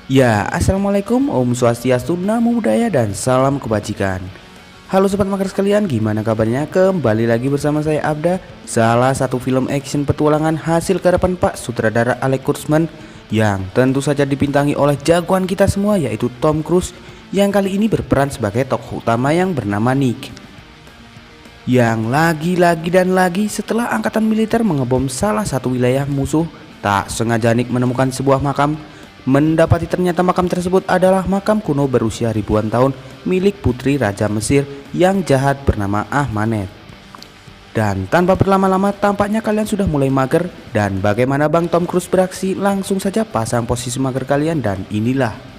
Ya, assalamualaikum, Om Swastiastu, Namo Buddhaya, dan salam kebajikan. Halo sobat maker sekalian, gimana kabarnya? Kembali lagi bersama saya Abda. Salah satu film action petualangan hasil garapan Pak Sutradara Alex Kurtzman, yang tentu saja dibintangi oleh jagoan kita semua, yaitu Tom Cruise, yang kali ini berperan sebagai tokoh utama yang bernama Nick. Yang lagi-lagi dan lagi setelah angkatan militer mengebom salah satu wilayah musuh, tak sengaja Nick menemukan sebuah makam. Mendapati ternyata makam tersebut adalah makam kuno berusia ribuan tahun milik putri Raja Mesir yang jahat bernama Ahmanet. Dan tanpa berlama-lama tampaknya kalian sudah mulai mager. Dan bagaimana Bang Tom Cruise beraksi? Langsung saja pasang posisi mager kalian dan inilah.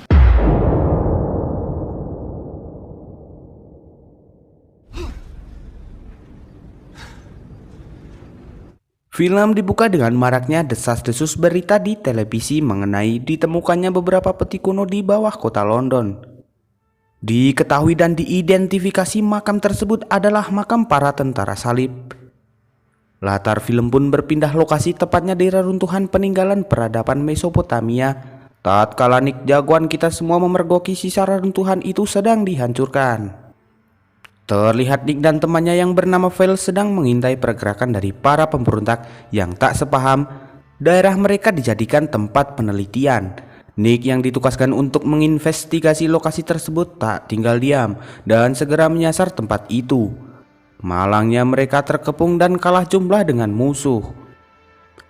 Film dibuka dengan maraknya desas-desus berita di televisi mengenai ditemukannya beberapa peti kuno di bawah kota London. Diketahui dan diidentifikasi makam tersebut adalah makam para tentara salib. Latar film pun berpindah lokasi tepatnya di reruntuhan peninggalan peradaban Mesopotamia. Tatkala Nick jagoan kita semua memergoki sisa reruntuhan itu sedang dihancurkan. Terlihat Nick dan temannya yang bernama Vel sedang mengintai pergerakan dari para pemberontak yang tak sepaham. Daerah mereka dijadikan tempat penelitian. Nick yang ditugaskan untuk menginvestigasi lokasi tersebut tak tinggal diam dan segera menyasar tempat itu. Malangnya mereka terkepung dan kalah jumlah dengan musuh.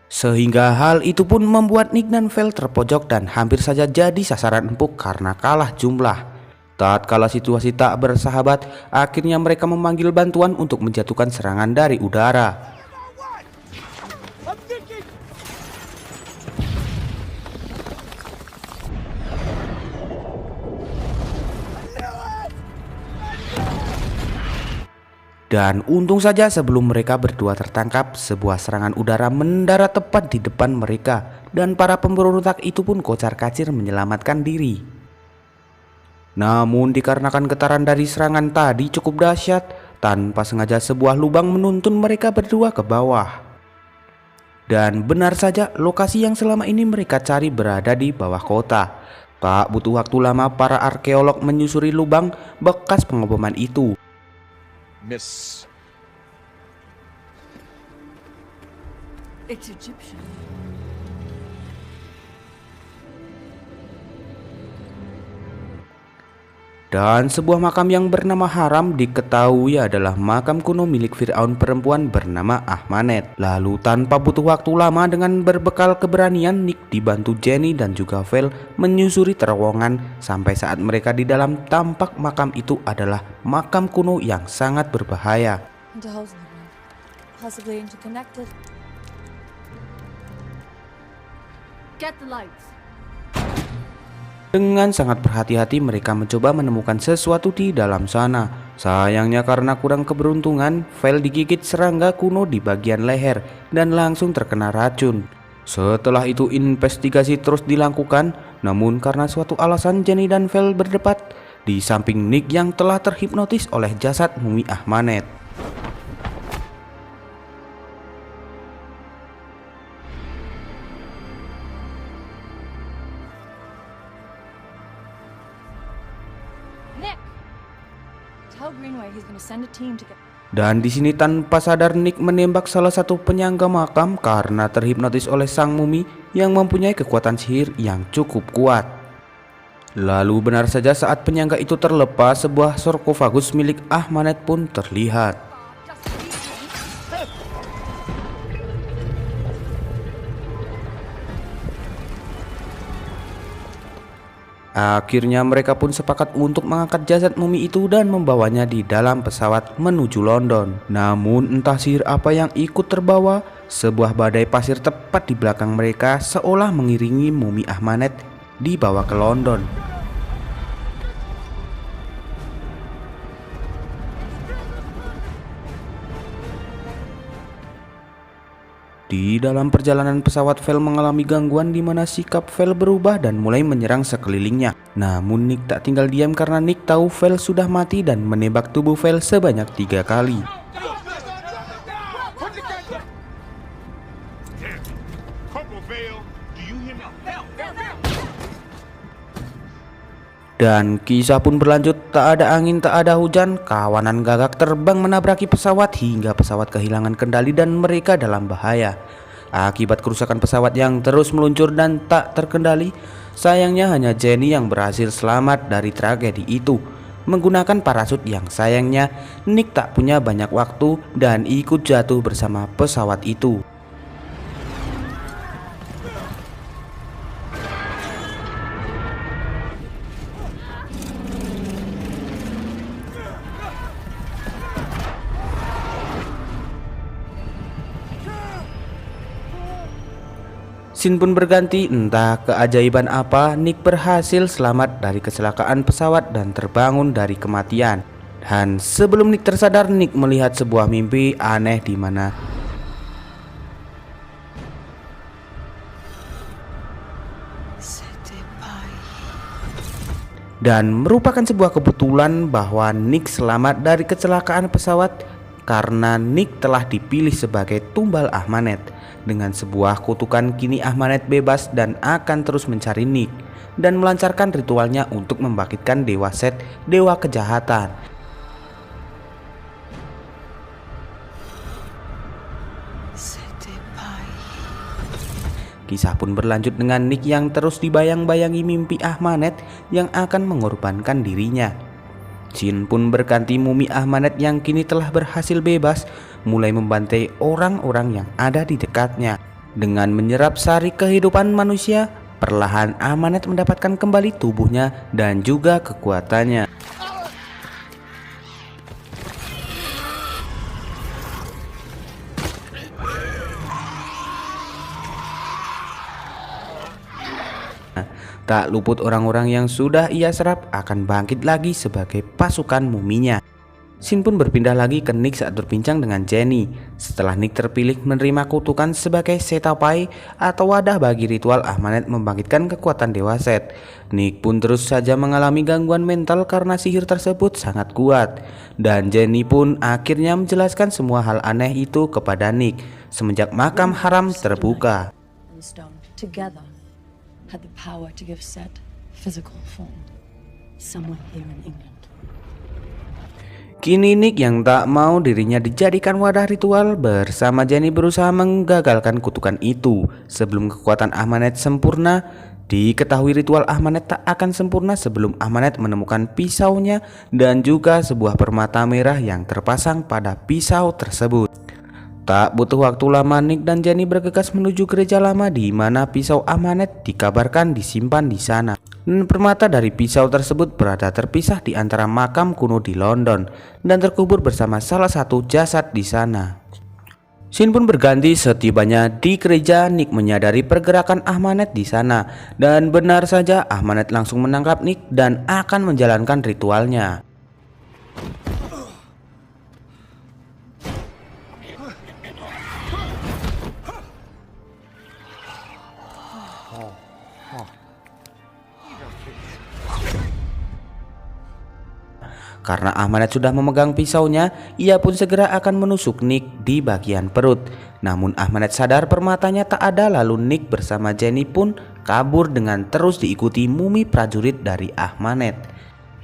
Sehingga hal itu pun membuat Nick dan Vel terpojok dan hampir saja jadi sasaran empuk karena kalah jumlah. Tatkala situasi tak bersahabat, akhirnya mereka memanggil bantuan untuk menjatuhkan serangan dari udara. Dan untung saja sebelum mereka berdua tertangkap, sebuah serangan udara mendarat tepat di depan mereka dan para pemberontak itu pun kocar-kacir menyelamatkan diri. Namun dikarenakan getaran dari serangan tadi cukup dahsyat, tanpa sengaja sebuah lubang menuntun mereka berdua ke bawah. Dan benar saja lokasi yang selama ini mereka cari berada di bawah kota. Tak butuh waktu lama para arkeolog menyusuri lubang bekas pengeboman itu. Miss. It's Egyptian. Dan sebuah makam yang bernama Haram diketahui adalah makam kuno milik Firaun perempuan bernama Ahmanet. Lalu tanpa butuh waktu lama dengan berbekal keberanian, Nick dibantu Jenny dan juga Vel menyusuri terowongan sampai saat mereka di dalam tampak makam itu adalah makam kuno yang sangat berbahaya. Into holes in the ground, possibly interconnected. Get the lights. Dengan sangat berhati-hati mereka mencoba menemukan sesuatu di dalam sana. Sayangnya karena kurang keberuntungan, Vel digigit serangga kuno di bagian leher dan langsung terkena racun. Setelah itu investigasi terus dilakukan, namun karena suatu alasan Jenny dan Vel berdebat di samping Nick yang telah terhipnotis oleh jasad mumi Ahmanet. Nick, tell Greenway he's gonna send a team to get. Dan di sini tanpa sadar Nick menembak salah satu penyangga makam karena terhipnotis oleh sang mumi yang mempunyai kekuatan sihir yang cukup kuat. Lalu benar saja saat penyangga itu terlepas, sebuah sarkofagus milik Ahmanet pun terlihat. Akhirnya mereka pun sepakat untuk mengangkat jasad mumi itu dan membawanya di dalam pesawat menuju London. Namun entah sihir apa yang ikut terbawa, sebuah badai pasir tepat di belakang mereka seolah mengiringi mumi Ahmanet dibawa ke London. Di dalam perjalanan pesawat, Vel mengalami gangguan di mana sikap Vel berubah dan mulai menyerang sekelilingnya. Namun Nick tak tinggal diam karena Nick tahu Vel sudah mati dan menembak tubuh Vel sebanyak 3 kali. Dan kisah pun berlanjut, tak ada angin, tak ada hujan, kawanan gagak terbang menabraki pesawat hingga pesawat kehilangan kendali dan mereka dalam bahaya. Akibat kerusakan pesawat yang terus meluncur dan tak terkendali, sayangnya hanya Jenny yang berhasil selamat dari tragedi itu. Menggunakan parasut yang sayangnya Nick tak punya banyak waktu dan ikut jatuh bersama pesawat itu. Scene pun berganti, entah keajaiban apa, Nick berhasil selamat dari kecelakaan pesawat dan terbangun dari kematian. Dan sebelum Nick tersadar, Nick melihat sebuah mimpi aneh di mana dan merupakan sebuah kebetulan bahwa Nick selamat dari kecelakaan pesawat karena Nick telah dipilih sebagai tumbal Ahmanet. Dengan sebuah kutukan kini Ahmanet bebas dan akan terus mencari Nick dan melancarkan ritualnya untuk membangkitkan Dewa Set, dewa kejahatan. Kisah pun berlanjut dengan Nick yang terus dibayang-bayangi mimpi Ahmanet yang akan mengorbankan dirinya. Scene pun berganti, mumi Ahmanet yang kini telah berhasil bebas mulai membantai orang-orang yang ada di dekatnya. Dengan menyerap sari kehidupan manusia, perlahan Ahmanet mendapatkan kembali tubuhnya dan juga kekuatannya. Tak luput orang-orang yang sudah ia serap akan bangkit lagi sebagai pasukan muminya. Scene pun berpindah lagi ke Nick saat berbincang dengan Jenny. Setelah Nick terpilih menerima kutukan sebagai Setapai atau wadah bagi ritual Ahmanet membangkitkan kekuatan Dewa Set, Nick pun terus saja mengalami gangguan mental karena sihir tersebut sangat kuat. Dan Jenny pun akhirnya menjelaskan semua hal aneh itu kepada Nick semenjak makam haram terbuka. Together had the power to give Set physical form somewhere here in England. Kini Nick yang tak mau dirinya dijadikan wadah ritual bersama Jenny berusaha menggagalkan kutukan itu. Sebelum kekuatan Ahmanet sempurna, diketahui ritual Ahmanet tak akan sempurna sebelum Ahmanet menemukan pisaunya dan juga sebuah permata merah yang terpasang pada pisau tersebut. Tak butuh waktu lama, Nick dan Jenny bergegas menuju gereja lama di mana pisau Ahmanet dikabarkan disimpan di sana. Dan permata dari pisau tersebut berada terpisah di antara makam kuno di London dan terkubur bersama salah satu jasad di sana. Scene pun berganti, setibanya di gereja Nick menyadari pergerakan Ahmanet di sana dan benar saja Ahmanet langsung menangkap Nick dan akan menjalankan ritualnya. Karena Ahmanet sudah memegang pisaunya, ia pun segera akan menusuk Nick di bagian perut. Namun Ahmanet sadar permatanya tak ada, lalu Nick bersama Jenny pun kabur dengan terus diikuti mumi prajurit dari Ahmanet.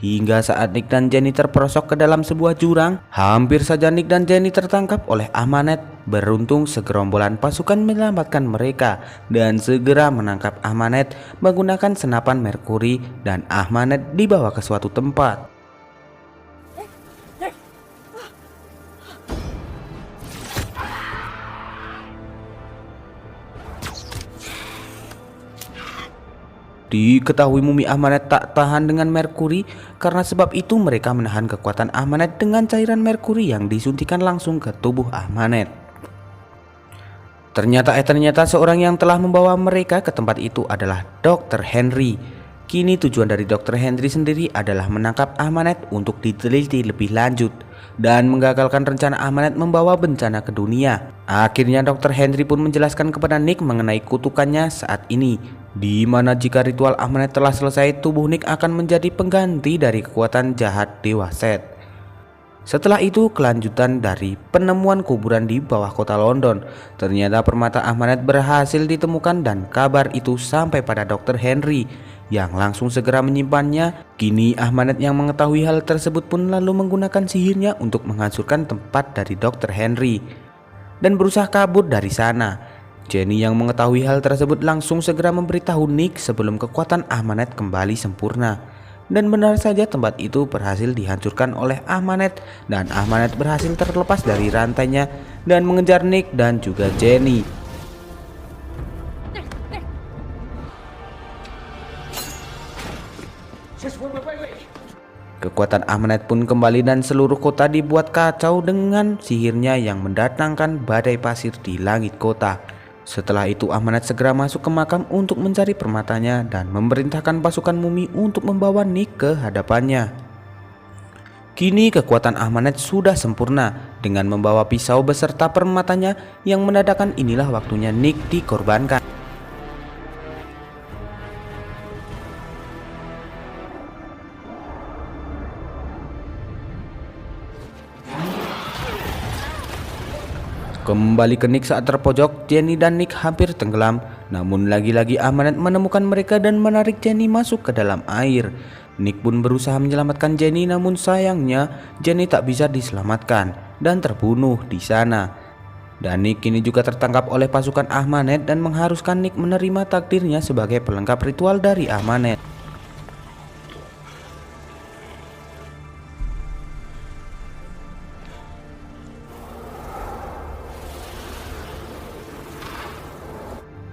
Hingga saat Nick dan Jenny terperosok ke dalam sebuah jurang, hampir saja Nick dan Jenny tertangkap oleh Ahmanet. Beruntung segerombolan pasukan menyelamatkan mereka dan segera menangkap Ahmanet menggunakan senapan merkuri dan Ahmanet dibawa ke suatu tempat. Diketahui mumi Ahmanet tak tahan dengan merkuri, karena sebab itu mereka menahan kekuatan Ahmanet dengan cairan merkuri yang disuntikan langsung ke tubuh Ahmanet. Ternyata seorang yang telah membawa mereka ke tempat itu adalah Dr. Henry. Kini tujuan dari Dr. Henry sendiri adalah menangkap Ahmanet untuk diteliti lebih lanjut dan menggagalkan rencana Ahmanet membawa bencana ke dunia. Akhirnya Dr. Henry pun menjelaskan kepada Nick mengenai kutukannya saat ini, di mana jika ritual Ahmanet telah selesai, tubuh Nick akan menjadi pengganti dari kekuatan jahat Dewa Set. Setelah itu kelanjutan dari penemuan kuburan di bawah kota London. Ternyata permata Ahmanet berhasil ditemukan dan kabar itu sampai pada Dr. Henry. yang langsung segera menyimpannya. Kini Ahmanet yang mengetahui hal tersebut pun lalu menggunakan sihirnya untuk menghancurkan tempat dari Dr. Henry dan berusaha kabur dari sana. Jenny yang mengetahui hal tersebut langsung segera memberitahu Nick sebelum kekuatan Ahmanet kembali sempurna. Dan benar saja tempat itu berhasil dihancurkan oleh Ahmanet dan Ahmanet berhasil terlepas dari rantainya dan mengejar Nick dan juga Jenny. Kekuatan Ahmanet pun kembali dan seluruh kota dibuat kacau dengan sihirnya yang mendatangkan badai pasir di langit kota. Setelah itu Ahmanet segera masuk ke makam untuk mencari permatanya dan memerintahkan pasukan mumi untuk membawa Nick ke hadapannya. Kini kekuatan Ahmanet sudah sempurna dengan membawa pisau beserta permatanya yang menandakan inilah waktunya Nick dikorbankan. Kembali ke Nick saat terpojok, Jenny dan Nick hampir tenggelam. Namun lagi-lagi Ahmanet menemukan mereka dan menarik Jenny masuk ke dalam air. Nick pun berusaha menyelamatkan Jenny, namun sayangnya Jenny tak bisa diselamatkan dan terbunuh di sana. Dan Nick kini juga tertangkap oleh pasukan Ahmanet dan mengharuskan Nick menerima takdirnya sebagai pelengkap ritual dari Ahmanet.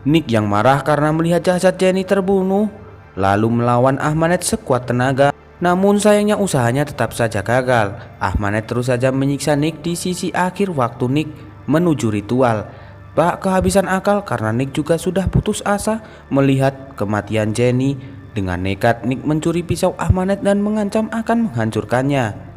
Nick yang marah karena melihat jasad Jenny terbunuh, lalu melawan Ahmanet sekuat tenaga. Namun sayangnya usahanya tetap saja gagal. Ahmanet terus saja menyiksa Nick di sisi akhir waktu Nick menuju ritual. Tak kehabisan akal karena Nick juga sudah putus asa melihat kematian Jenny. Dengan nekat Nick mencuri pisau Ahmanet dan mengancam akan menghancurkannya.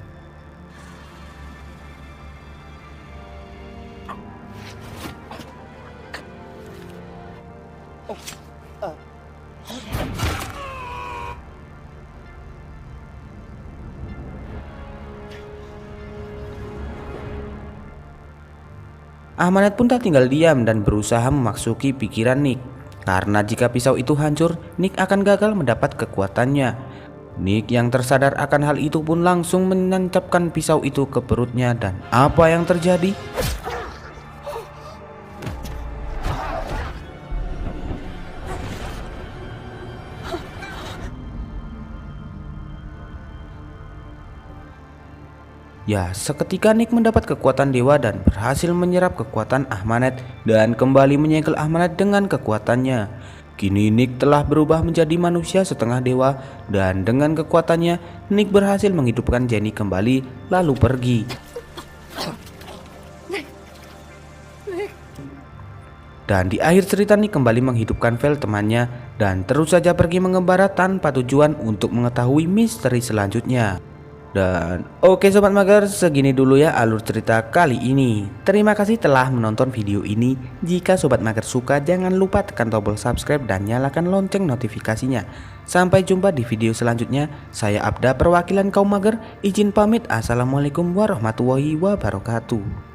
Ahmanet pun tak tinggal diam dan berusaha memasuki pikiran Nick. Karena jika pisau itu hancur, Nick akan gagal mendapat kekuatannya. Nick yang tersadar akan hal itu pun langsung menancapkan pisau itu ke perutnya dan apa yang terjadi? Ya, seketika Nick mendapat kekuatan dewa dan berhasil menyerap kekuatan Ahmanet dan kembali menyegel Ahmanet dengan kekuatannya. Kini Nick telah berubah menjadi manusia setengah dewa dan dengan kekuatannya Nick berhasil menghidupkan Jenny kembali lalu pergi. Dan di akhir cerita Nick kembali menghidupkan Vel temannya dan terus saja pergi mengembara tanpa tujuan untuk mengetahui misteri selanjutnya. Dan oke sobat mager, segini dulu ya alur cerita kali ini. Terima kasih telah menonton video ini. Jika sobat mager suka, jangan lupa tekan tombol subscribe dan nyalakan lonceng notifikasinya. Sampai jumpa di video selanjutnya. Saya Abda, perwakilan kaum mager, izin pamit. Assalamualaikum warahmatullahi wabarakatuh.